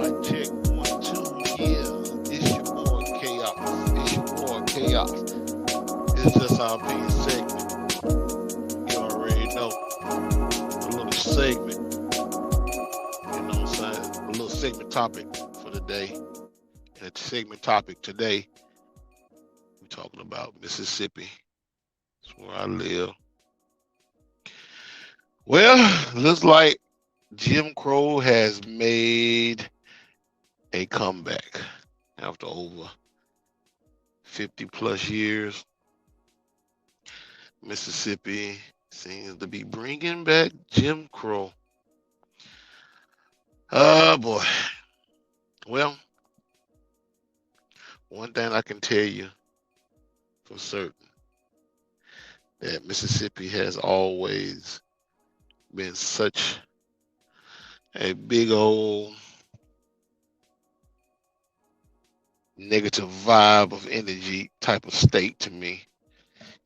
Mic check 1 2. Yeah, it's your boy Chaos. It's your boy Chaos. It's just our opinion segment. You already know a little segment. You know what I'm saying? A little segment topic for the day. And the segment topic today, we're talking about Mississippi. That's where I live. Well, looks like Jim Crow has made a comeback after over 50 plus years. Mississippi seems to be bringing back Jim Crow. Oh boy. Well, one thing I can tell you for certain that Mississippi has always been such a big old negative vibe of energy type of state to me.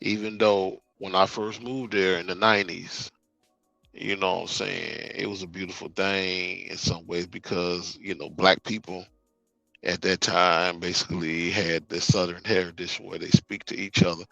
Even though when I first moved there in the 90s, you know what I'm saying, it was a beautiful thing in some ways because, black people at that time basically had this southern heritage where they speak to each other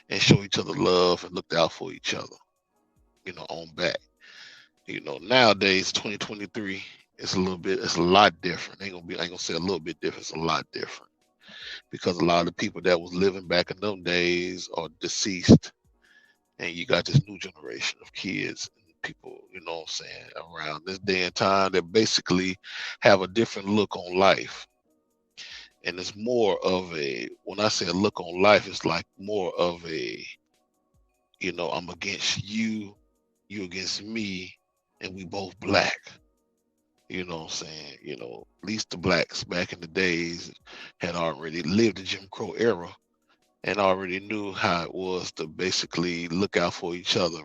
and show each other love and looked out for each other, on back. Nowadays, 2023, it's a lot different. I ain't gonna say a little bit different, it's a lot different. Because a lot of the people that was living back in them days are deceased. And you got this new generation of kids and people, you know what I'm saying, around this day and time that basically have a different look on life. And it's more of when I say a look on life, it's like more of I'm against you, you against me, and we both black. You know what I'm saying? At least the blacks back in the days had already lived the Jim Crow era and already knew how it was to basically look out for each other,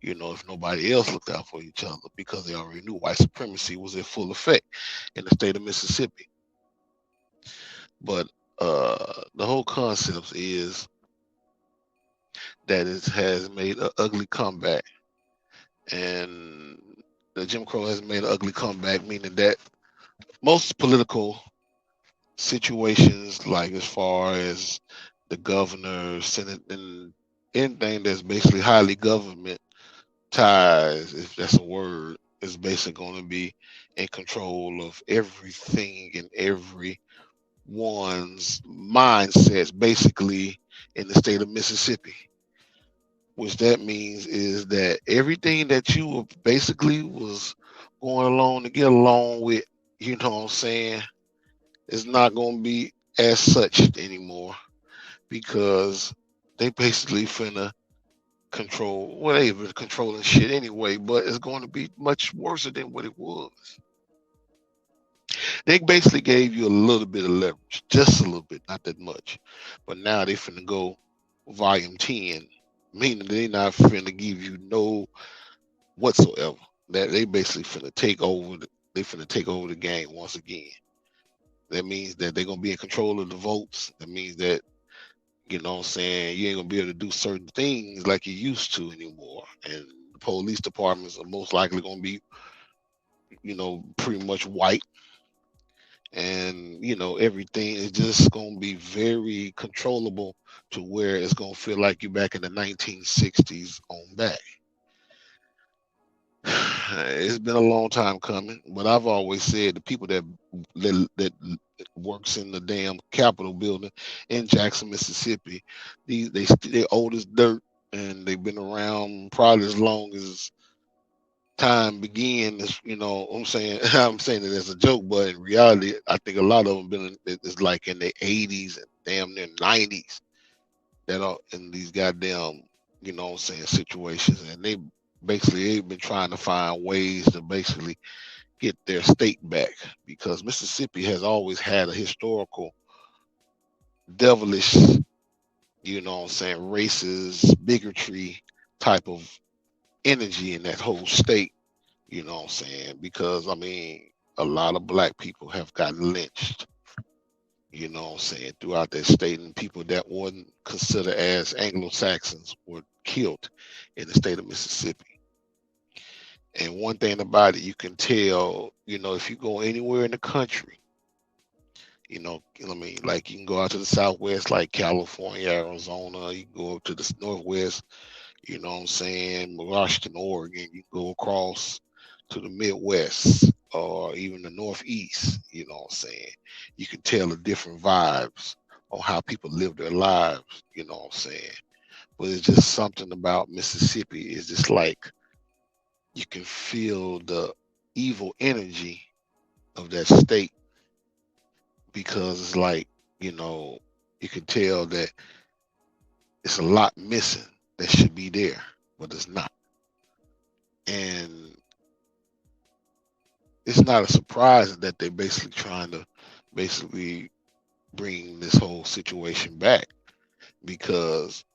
if nobody else looked out for each other, because they already knew white supremacy was in full effect in the state of Mississippi. But the whole concept is that it has made an ugly comeback. And the Jim Crow has made an ugly comeback, meaning that most political situations, like as far as the governor, senate, and anything that's basically highly government ties, if that's a word, is basically going to be in control of everything and everyone's mindsets, basically in the state of Mississippi. Which that means is that everything that you basically was going along to get along with, you know what I'm saying, is not going to be as such anymore, because they basically finna control, well, they been controlling shit anyway, but it's going to be much worse than what it was. They basically gave you a little bit of leverage, just a little bit, not that much. But now they finna go volume 10, meaning they not finna give you no whatsoever. That they basically finna take over. They finna take over the game once again. That means that they're gonna be in control of the votes. That means that, you know what I'm saying, you ain't gonna be able to do certain things like you used to anymore. And the police departments are most likely gonna be, pretty much white. And everything is just gonna be very controllable to where it's gonna feel like you're back in the 1960s on back. It's been a long time coming, but I've always said the people that works in the damn Capitol building in Jackson, Mississippi, they're old as dirt, and they've been around probably as long as time began. I'm saying I'm saying it as a joke, but in reality, I think a lot of them it's like in the 80s and damn near 90s that are in these goddamn situations, and they've been trying to find ways to basically get their state back, because Mississippi has always had a historical devilish, racist bigotry type of energy in that whole state, because I mean, a lot of black people have gotten lynched, throughout that state, and people that weren't considered as Anglo-Saxons were killed in the state of Mississippi. And one thing about it, you can tell, if you go anywhere in the country, I mean, like you can go out to the Southwest, like California, Arizona, you can go up to the Northwest, Washington, Oregon, you can go across to the Midwest or even the Northeast, you can tell the different vibes on how people live their lives, but it's just something about Mississippi. It's just like you can feel the evil energy of that state, because it's like, you know, you can tell that it's a lot missing that should be there, but it's not. And it's not a surprise that they're basically trying to basically bring this whole situation back, because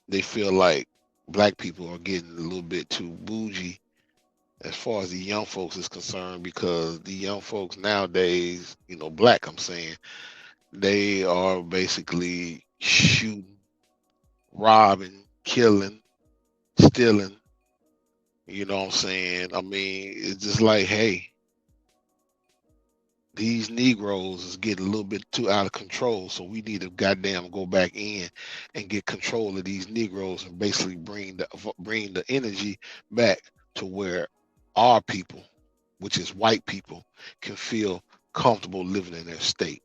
they feel like black people are getting a little bit too bougie as far as the young folks is concerned, because the young folks nowadays, black, I'm saying, they are basically shooting, robbing, killing, stealing. You know what I'm saying? I mean, it's just like, hey, these Negroes is getting a little bit too out of control, so we need to goddamn go back in and get control of these Negroes and basically bring the energy back to where our people, which is white people, can feel comfortable living in their state.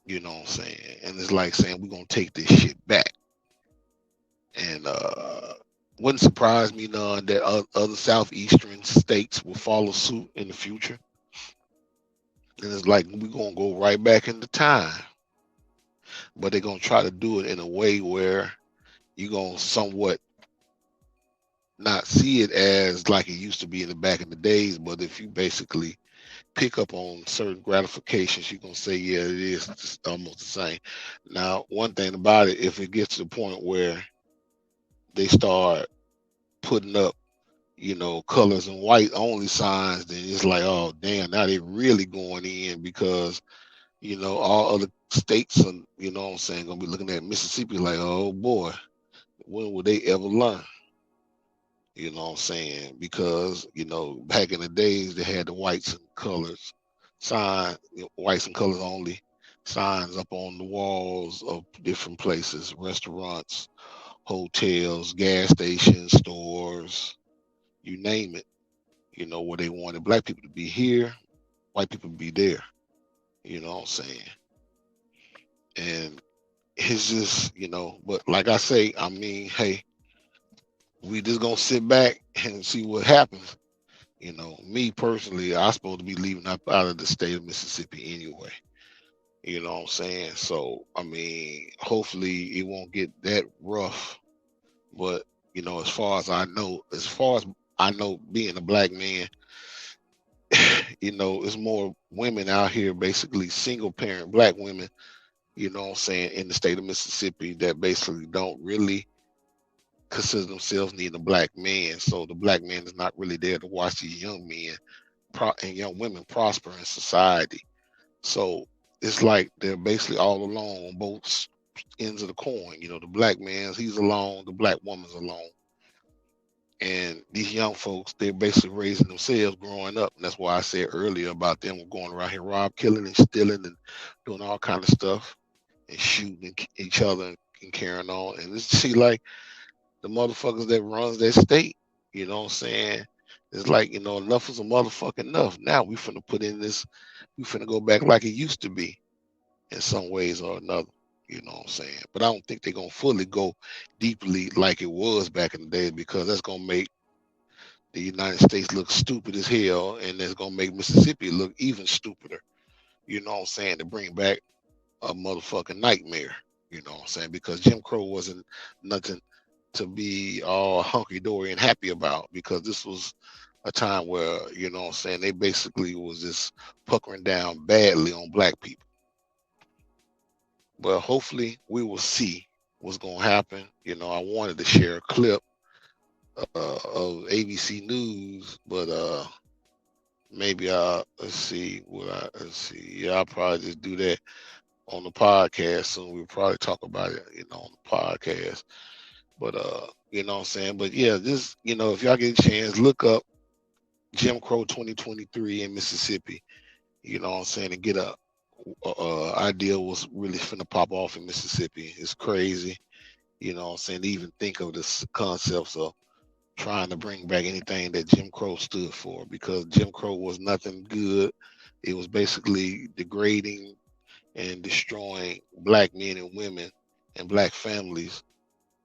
You know what I'm saying? And it's like saying we're gonna take this shit back. And wouldn't surprise me none that other southeastern states will follow suit in the future. And it's like we're gonna go right back into time, but they're gonna try to do it in a way where you're gonna somewhat not see it as like it used to be in the back in the days. But if you basically pick up on certain gratifications, you're gonna say, yeah, it is just almost the same. Now, one thing about it, if it gets to the point where they start putting up, colors and white only signs, then it's like, oh damn, now they really going in, because all other states are, what I'm saying, gonna be looking at Mississippi like, oh boy, when will they ever learn? You know what I'm saying? Because, back in the days they had the whites and colors sign, whites and colors only signs up on the walls of different places, restaurants, hotels, gas stations, stores, you name it, where they wanted black people to be here, white people to be there. You know what I'm saying? And it's just, but like I say, I mean, hey, we just gonna sit back and see what happens. Me personally, I supposed to be leaving up out of the state of Mississippi anyway. You know what I'm saying? So I mean, hopefully it won't get that rough. But as far as I know, being a black man, it's more women out here, basically single parent black women, what I'm saying, in the state of Mississippi, that basically don't really consider themselves needing a black man. So the black man is not really there to watch these young men and young women prosper in society. So it's like they're basically all alone on both ends of the coin. The black man's, he's alone, the black woman's alone. And these young folks, they're basically raising themselves growing up. And that's why I said earlier about them going around here rob, killing, and stealing, and doing all kind of stuff, and shooting each other and carrying on. And it's see like the motherfuckers that runs that state. You know what I'm saying? It's like, enough is a motherfucking enough. Now we finna put in this, we finna go back like it used to be in some ways or another. You know what I'm saying? But I don't think they're gonna fully go deeply like it was back in the day, because that's gonna make the United States look stupid as hell, and that's gonna make Mississippi look even stupider. You know what I'm saying? To bring back a motherfucking nightmare. You know what I'm saying? Because Jim Crow wasn't nothing to be all hunky dory and happy about, because this was a time where, you know what I'm saying, they basically was just puckering down badly on black people. But hopefully we will see what's gonna happen. You know, I wanted to share a clip of ABC News, but maybe let's see what let's see. Yeah, I'll probably just do that on the podcast soon. We'll probably talk about it, you know, on the podcast. But you know what I'm saying? But yeah, this, you know, if y'all get a chance, look up Jim Crow 2023 in Mississippi. You know what I'm saying? And get a idea what's really finna pop off in Mississippi. It's crazy. You know what I'm saying? To even think of this concepts of trying to bring back anything that Jim Crow stood for, because Jim Crow was nothing good. It was basically degrading and destroying black men and women and black families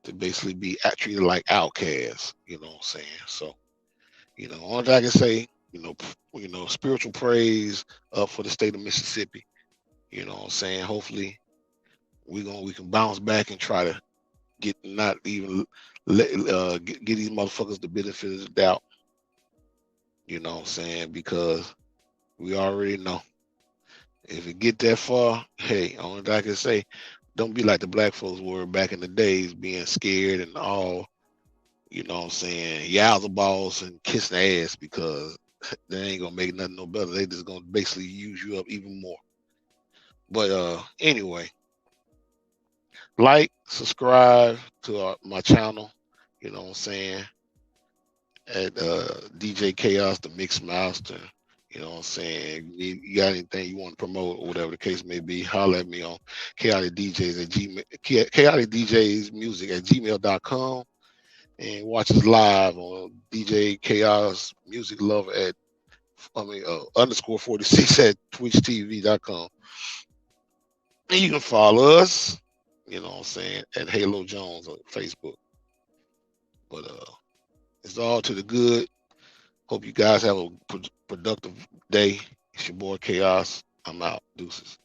to basically be treated like outcasts. You know what I'm saying? So, you know, all that I can say, spiritual praise up for the state of Mississippi. You know what I'm saying? Hopefully we can bounce back and try to get, not even get these motherfuckers the benefit of the doubt. You know what I'm saying? Because we already know if it get that far, hey, only thing I can say, don't be like the black folks were back in the days, being scared and all, you know what I'm saying, yowza balls and kissing ass, because they ain't gonna make nothing no better. They just gonna basically use you up even more. But anyway, like, subscribe to my channel, you know what I'm saying, at DJ Chaos, the Mix Master. You know what I'm saying? You got anything you want to promote or whatever the case may be, holler at me on chaotic DJs at Gmail, chaotic DJs music at gmail.com, and watch us live on DJ Chaos Music Lover at underscore 46 at twitchtv.com. And you can follow us, you know what I'm saying, at Halo Jones on Facebook. But it's all to the good. Hope you guys have a productive day. It's your boy Chaos. I'm out. Deuces.